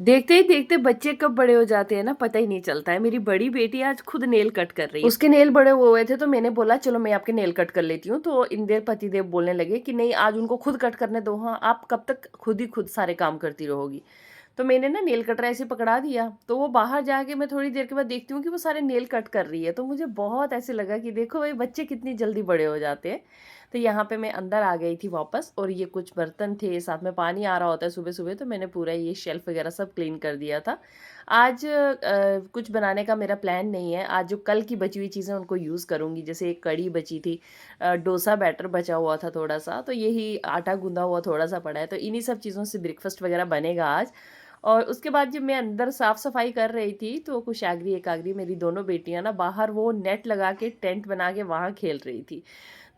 देखते ही देखते बच्चे कब बड़े हो जाते हैं ना पता ही नहीं चलता है। मेरी बड़ी बेटी आज खुद नेल कट कर रही है। उसके नेल बड़े हुए थे तो मैंने बोला चलो मैं आपके नेल कट कर लेती हूँ। तो इन देर पतिदेव बोलने लगे कि नहीं आज उनको खुद कट करने दो, हाँ आप कब तक खुद ही खुद सारे काम करती रहोगी। तो मैंने ना नेल कटर ऐसे पकड़ा दिया, तो वो बाहर जाके मैं थोड़ी देर के बाद देखती हूँ कि वो सारे नेल कट कर रही है। तो मुझे बहुत ऐसे लगा कि देखो भाई बच्चे कितनी जल्दी बड़े हो जाते हैं। तो यहाँ पे मैं अंदर आ गई थी वापस, और ये कुछ बर्तन थे, साथ में पानी आ रहा होता है सुबह सुबह, तो मैंने पूरा ये शेल्फ वगैरह सब क्लीन कर दिया था। आज कुछ बनाने का मेरा प्लान नहीं है। आज जो कल की बची हुई चीज़ें उनको यूज़ करूँगी। जैसे एक कड़ी बची थी, डोसा बैटर बचा हुआ था थोड़ा सा, तो यही आटा गूंदा हुआ थोड़ा सा पड़ा है, तो इन्हीं सब चीज़ों से ब्रेकफास्ट वगैरह बनेगा आज। और उसके बाद जब मैं अंदर साफ-सफाई कर रही थी, तो कुशाग्री, एकाग्री मेरी दोनों बेटियाँ ना बाहर वो नेट लगा के टेंट बना के वहाँ खेल रही थी।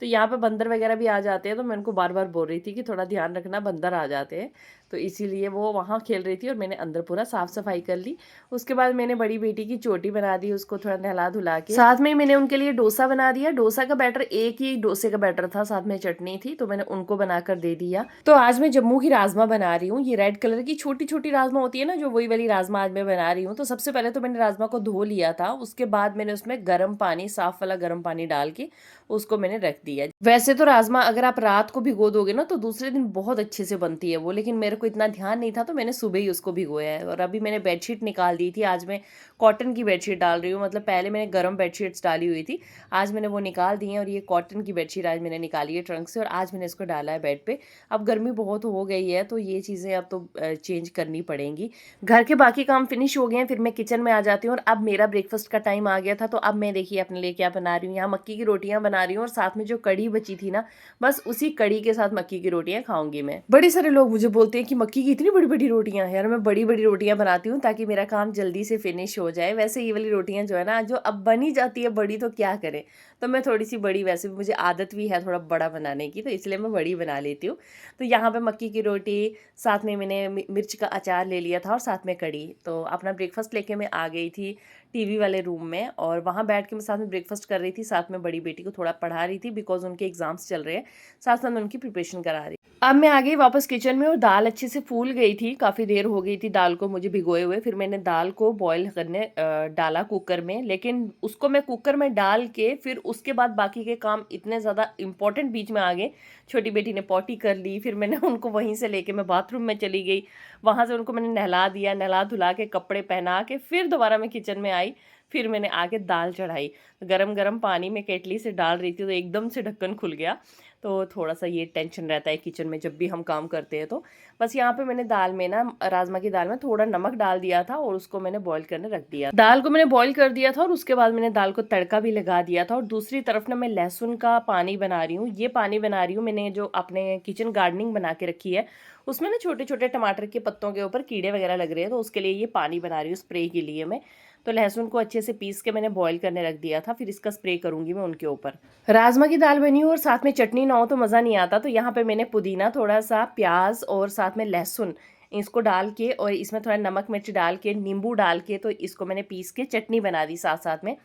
तो यहाँ पे बंदर वगैरह भी आ जाते हैं, तो मैं उनको बार-बार बोल रही थी कि थोड़ा ध्यान रखना, बंदर आ जाते हैं। तो इसीलिए वो वहाँ खेल रही थी और मैंने अंदर पूरा साफ-सफाई कर ली। उसके बाद मैंने बड़ी बेटी की चोटी बना दी, उसको थोड़ा नहला-धुला के। साथ में मैंने उनके लिए डोसा बना दिया। डोसा का बैटर एक ही डोसे का बैटर था, साथ में चटनी थी, तो मैंने उनको बनाकर दे दिया। तो आज मैं जम्मू की राजमा बना रही हूँ। ये रेड कलर की छोटी-छोटी राजमा होती है ना, जो वही वाली राजमा आज मैं बना रही हूँ। तो सबसे पहले तो मैंने राजमा को धो लिया था, उसके बाद मैंने उसमें गर्म पानी, साफ वाला गर्म पानी डाल के उसको मैंने रख दिया। वैसे तो राजमा अगर आप रात को भिगो दोगे ना तो दूसरे दिन बहुत अच्छे से बनती है वो, लेकिन मेरे को इतना ध्यान नहीं था तो मैंने सुबह ही उसको भिगोया है। और अभी मैंने बेडशीट निकाल दी थी। आज मैं कॉटन की बेडशीट डाल रही हूँ, मतलब पहले मैंने गर्म बेडशीट्स डाली हुई थी, आज मैंने वो निकाल दी हैं, और ये कॉटन की बेडशीट आज मैंने निकाली है ट्रंक से, और आज मैंने इसको डाला है बेड पे। अब गर्मी बहुत हो गई है तो ये चीज़ें अब तो चेंज करनी पड़ेंगी। घर के बाकी काम फिनिश हो गए हैं, फिर मैं किचन में आ जाती हूँ, और अब मेरा ब्रेकफास्ट का टाइम आ गया था। तो अब मैं देखिए अपने लिए क्या बना रही हूँ। यहाँ मक्की की रोटियां बना रही हूँ, और साथ में जो कड़ी बची थी ना, बस उसी कड़ी के साथ मक्की की रोटियां खाऊंगी मैं। बड़े सारे लोग मुझे बोलते हैं कि मक्की की इतनी बड़ी बड़ी रोटियां हैं। यार मैं बड़ी बड़ी रोटियां बनाती हूँ ताकि मेरा काम जल्दी से फिनिश हो जाए। वैसे ये वाली रोटियां जो है ना, जो अब बनी जाती है बड़ी, तो क्या करें, तो मैं थोड़ी सी बड़ी, वैसे भी मुझे आदत भी है थोड़ा बड़ा बनाने की, तो इसलिए मैं बड़ी बना लेती हूँ। तो यहाँ पे मक्की की रोटी, साथ में मैंने मिर्च का अचार ले लिया था, और साथ में कड़ी। तो अपना ब्रेकफास्ट लेके मैं आ गई थी टीवी वाले रूम में, और वहाँ बैठ के मैं साथ में ब्रेकफास्ट कर रही थी, साथ में बड़ी बेटी को थोड़ा पढ़ा रही थी, बिकॉज उनके एग्जाम्स चल रहे हैं, साथ साथ मैं उनकी प्रिपरेशन करा रही। अब मैं आ गई वापस किचन में, और दाल अच्छे से फूल गई थी, काफ़ी देर हो गई थी दाल को मुझे भिगोए हुए। फिर मैंने दाल को बॉईल करने डाला कुकर में, लेकिन उसको मैं कुकर में डाल के फिर उसके बाद बाकी के काम इतने ज़्यादा इंपॉर्टेंट बीच में आ गए। छोटी बेटी ने पॉटी कर ली, फिर मैंने उनको वहीं से लेके मैं बाथरूम में चली गई, वहाँ से उनको मैंने नहला दिया, नहला धुला के कपड़े पहना के फिर दोबारा मैं किचन में आई। फिर मैंने आके दाल चढ़ाई। गरम गरम पानी में केटली से डाल रही थी, तो एकदम से ढक्कन खुल गया। तो थोड़ा सा ये टेंशन रहता है किचन में जब भी हम काम करते हैं। तो बस यहाँ पे मैंने दाल में ना, राजमा की दाल में थोड़ा नमक डाल दिया था, और उसको मैंने बॉईल करने रख दिया। दाल को मैंने बॉईल कर दिया था, और उसके बाद मैंने दाल को तड़का भी लगा दिया था। और दूसरी तरफ ना मैं लहसुन का पानी बना रही हूँ। ये पानी बना रही हूँ मैंने जो अपने किचन गार्डनिंग बना के रखी है, उसमें ना छोटे छोटे टमाटर के पत्तों के ऊपर कीड़े वगैरह लग रहे हैं, तो उसके लिए ये पानी बना रही हूँ स्प्रे के लिए मैं। तो लहसुन को अच्छे से पीस के मैंने बॉईल करने रख दिया था, फिर इसका स्प्रे करूंगी मैं उनके ऊपर। राजमा की दाल बनी हो और साथ में चटनी ना हो तो मज़ा नहीं आता। तो यहाँ पे मैंने पुदीना, थोड़ा सा प्याज, और साथ में लहसुन, इसको डाल के, और इसमें थोड़ा नमक मिर्च डाल के, नींबू डाल के, तो इसको मैंने पीस के चटनी बना दी साथ साथ में।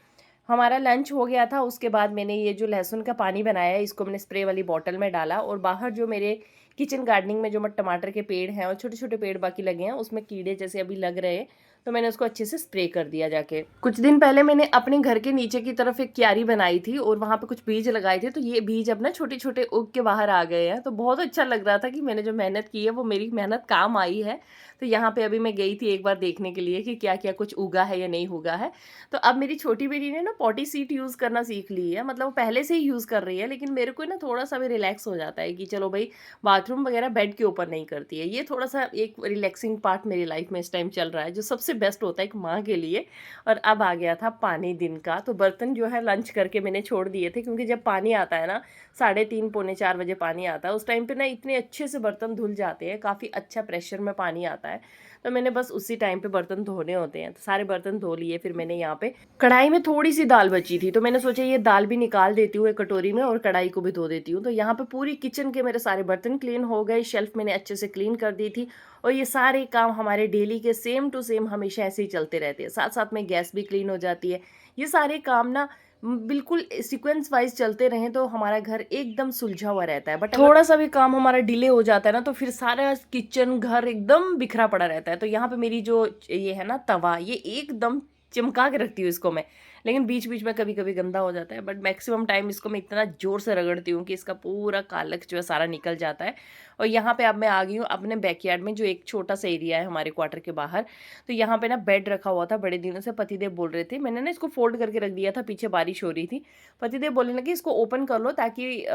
हमारा लंच हो गया था। उसके बाद मैंने ये जो लहसुन का पानी बनाया है, इसको मैंने स्प्रे वाली बॉटल में डाला, और बाहर जो मेरे किचन गार्डनिंग में जो टमाटर के पेड़ हैं और छोटे छोटे पेड़ बाकी लगे हैं, उसमें कीड़े जैसे अभी लग रहे हैं, तो मैंने उसको अच्छे से स्प्रे कर दिया जाके। कुछ दिन पहले मैंने अपने घर के नीचे की तरफ एक क्यारी बनाई थी, और वहाँ पे कुछ बीज लगाए थे, तो ये बीज अब ना छोटे छोटे उग के बाहर आ गए हैं। तो बहुत अच्छा लग रहा था कि मैंने जो मेहनत की है वो मेरी मेहनत काम आई है। तो यहाँ पे अभी मैं गई थी एक बार देखने के लिए कि क्या क्या कुछ उगा है या नहीं उगा है। तो अब मेरी छोटी बेटी ने ना पॉटी सीट यूज़ करना सीख ली है, मतलब वो पहले से ही यूज़ कर रही है, लेकिन मेरे को ना थोड़ा सा भी रिलैक्स हो जाता है कि चलो भाई बाथरूम वगैरह बेड के ऊपर नहीं करती है। ये थोड़ा सा एक रिलैक्सिंग पार्ट मेरी लाइफ में इस टाइम चल रहा है, जो सबसे बेस्ट होता है एक माँ के लिए। और अब आ गया था पानी दिन का, तो बर्तन जो है लंच करके मैंने छोड़ दिए थे, क्योंकि जब पानी आता है ना 3:30 पौने 4 बजे पानी आता है, उस टाइम पे ना इतने अच्छे से बर्तन धुल जाते हैं, काफ़ी अच्छा प्रेशर में पानी आता है। तो मैंने बस उसी टाइम पे बर्तन धोने होते हैं, तो सारे बर्तन धो लिए। फिर मैंने यहाँ पे कढ़ाई में थोड़ी सी दाल बची थी, तो मैंने सोचा ये दाल भी निकाल देती हूँ एक कटोरी में, और कढ़ाई को भी धो देती हूँ। तो यहाँ पे पूरी किचन के मेरे सारे बर्तन क्लीन हो गए, शेल्फ मैंने अच्छे से क्लीन कर दी थी। और ये सारे काम हमारे डेली के सेम टू सेम हमेशा ऐसे ही चलते रहते हैं, साथ साथ में गैस भी क्लीन हो जाती है। ये सारे काम ना बिल्कुल सीक्वेंस वाइज चलते रहें तो हमारा घर एकदम सुलझा हुआ रहता है, बट थोड़ा सा भी काम हमारा डिले हो जाता है ना तो फिर सारा किचन घर एकदम बिखरा पड़ा रहता है। तो यहाँ पे मेरी जो ये है ना तवा, ये एकदम चिमका के रखती हूँ इसको मैं, लेकिन बीच बीच में कभी कभी गंदा हो जाता है, बट मैक्सिमम टाइम इसको मैं इतना जोर से रगड़ती हूँ कि इसका पूरा कालक जो है सारा निकल जाता है। और यहाँ पे अब मैं आ गई हूँ अपने बैकयार्ड में, जो एक छोटा सा एरिया है हमारे क्वार्टर के बाहर। तो यहाँ पे ना बेड रखा हुआ था बड़े दिनों से, पतिदेव बोल रहे थे, मैंने ना इसको फोल्ड करके रख दिया था, पीछे बारिश हो रही थी। पतिदेव बोलने लगे इसको ओपन कर लो ताकि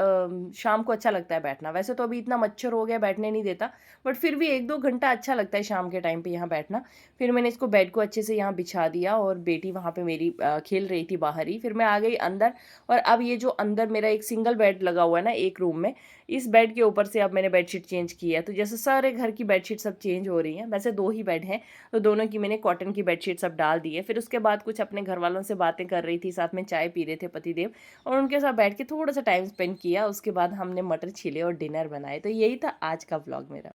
शाम को अच्छा लगता है बैठना। वैसे तो अभी इतना मच्छर हो गया बैठने नहीं देता, बट फिर भी 1-2 घंटा अच्छा लगता है शाम के टाइम पे यहाँ बैठना। फिर मैंने इसको बेड को अच्छे से यहाँ बिछा दिया और बेटी वहाँ पे मेरी खेल रही थी बाहर ही। फिर मैं आ गई अंदर, और अब ये जो अंदर मेरा एक सिंगल बेड लगा हुआ है ना एक रूम में, इस बेड के ऊपर से अब मैंने बेडशीट चेंज की है। तो जैसे सारे घर की बेडशीट सब चेंज हो रही हैं, वैसे 2 ही बेड हैं, तो दोनों की मैंने कॉटन की बेडशीट सब डाल दी है। फिर उसके बाद कुछ अपने घर वालों से बातें कर रही थी, साथ में चाय पी रहे थे पतिदेव, और उनके साथ बैठ के थोड़ा सा टाइम स्पेंड किया। उसके बाद हमने मटर छीले और डिनर बनाए। तो यही था आज का व्लॉग मेरा।